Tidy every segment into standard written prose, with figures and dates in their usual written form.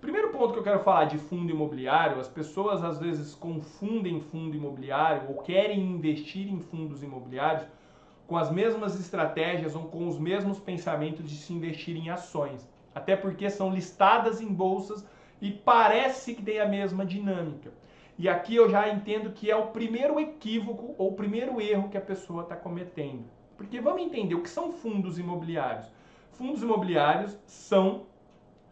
Primeiro ponto que eu quero falar de fundo imobiliário, as pessoas às vezes confundem fundo imobiliário ou querem investir em fundos imobiliários com as mesmas estratégias ou com os mesmos pensamentos de se investir em ações. Até porque são listadas em bolsas e parece que tem a mesma dinâmica. E aqui eu já entendo que é o primeiro equívoco ou o primeiro erro que a pessoa está cometendo. Porque vamos entender o que são fundos imobiliários. Fundos imobiliários são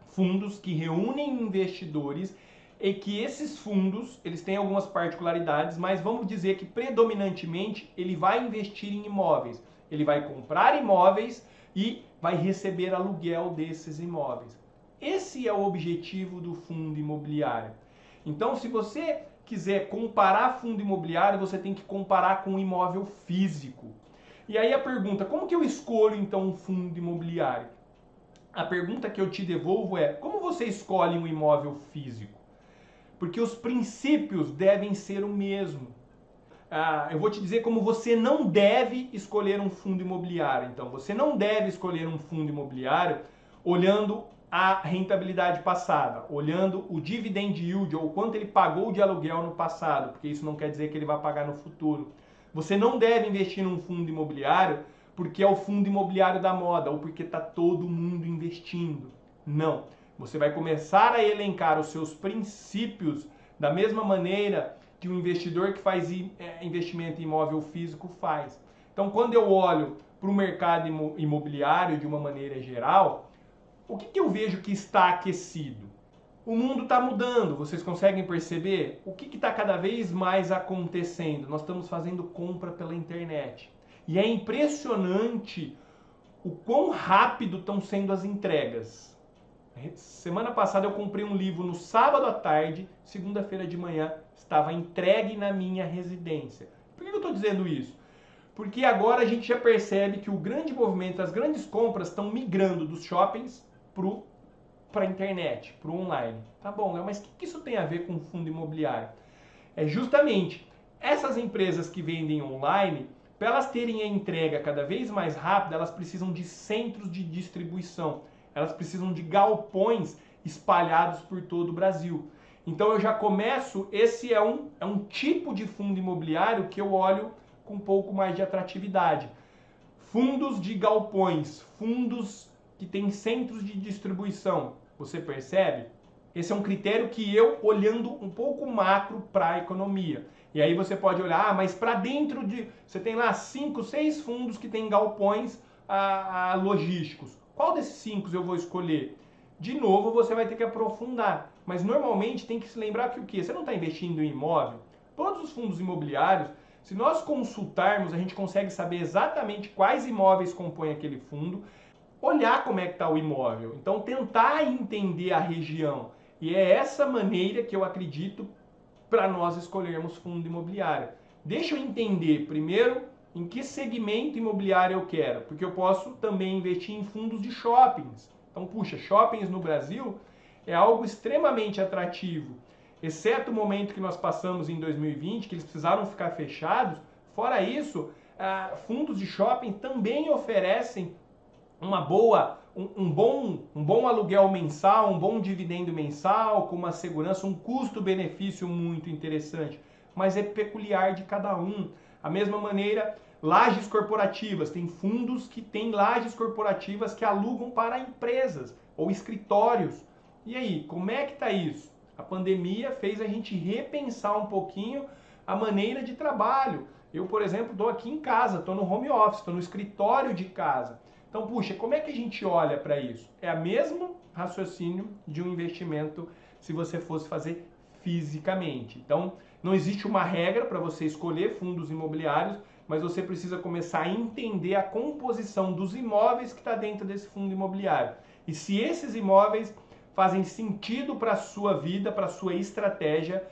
fundos que reúnem investidores e que esses fundos, eles têm algumas particularidades, mas vamos dizer que predominantemente ele vai investir em imóveis. Ele vai comprar imóveis e vai receber aluguel desses imóveis. Esse é o objetivo do fundo imobiliário. Então, se você quiser comparar fundo imobiliário, você tem que comparar com um imóvel físico. E aí a pergunta, como que eu escolho então um fundo imobiliário? A pergunta que eu te devolvo é, como você escolhe um imóvel físico? Porque os princípios devem ser o mesmo. Eu vou te dizer como você não deve escolher um fundo imobiliário. Então, você não deve escolher um fundo imobiliário olhando a rentabilidade passada, olhando o dividend yield ou quanto ele pagou de aluguel no passado, porque isso não quer dizer que ele vai pagar no futuro. Você não deve investir num fundo imobiliário porque é o fundo imobiliário da moda ou porque está todo mundo investindo. Não. Você vai começar a elencar os seus princípios da mesma maneira que o investidor que faz investimento em imóvel físico faz. Então, quando eu olho para o mercado imobiliário de uma maneira geral, o que eu vejo que está aquecido? O mundo está mudando, vocês conseguem perceber? O que está cada vez mais acontecendo? Nós estamos fazendo compra pela internet. E é impressionante o quão rápido estão sendo as entregas. Semana passada eu comprei um livro no sábado à tarde, segunda-feira de manhã estava entregue na minha residência. Por que eu estou dizendo isso? Porque agora a gente já percebe que o grande movimento, as grandes compras estão migrando dos shoppings para a internet, para o online. Tá bom, Léo, mas o que isso tem a ver com fundo imobiliário? É justamente essas empresas que vendem online, para elas terem a entrega cada vez mais rápida, elas precisam de centros de distribuição. Elas precisam de galpões espalhados por todo o Brasil. Então eu já começo, esse é um tipo de fundo imobiliário que eu olho com um pouco mais de atratividade. Fundos de galpões, fundos que têm centros de distribuição. Você percebe? Esse é um critério que eu, olhando um pouco macro para a economia. E aí você pode olhar, mas para dentro de... Você tem lá 5, 6 fundos que têm galpões logísticos. Qual desses 5 eu vou escolher? De novo, você vai ter que aprofundar. Mas normalmente tem que se lembrar que o quê? Você não está investindo em imóvel? Todos os fundos imobiliários, se nós consultarmos, a gente consegue saber exatamente quais imóveis compõem aquele fundo, olhar como é que está o imóvel. Então, tentar entender a região. E é essa maneira que eu acredito para nós escolhermos fundo imobiliário. Deixa eu entender primeiro em que segmento imobiliário eu quero, porque eu posso também investir em fundos de shoppings. Então, puxa, shoppings no Brasil é algo extremamente atrativo, exceto o momento que nós passamos em 2020, que eles precisaram ficar fechados. Fora isso, fundos de shopping também oferecem um bom aluguel mensal, um bom dividendo mensal, com uma segurança, um custo-benefício muito interessante. Mas é peculiar de cada um. Da mesma maneira, lajes corporativas. Tem fundos que têm lajes corporativas que alugam para empresas ou escritórios. E aí, como é que está isso? A pandemia fez a gente repensar um pouquinho a maneira de trabalho. Eu, por exemplo, estou aqui em casa, estou no home office, estou no escritório de casa. Então, puxa, como é que a gente olha para isso? É o mesmo raciocínio de um investimento se você fosse fazer fisicamente. Então, não existe uma regra para você escolher fundos imobiliários, mas você precisa começar a entender a composição dos imóveis que está dentro desse fundo imobiliário. E se esses imóveis fazem sentido para a sua vida, para a sua estratégia,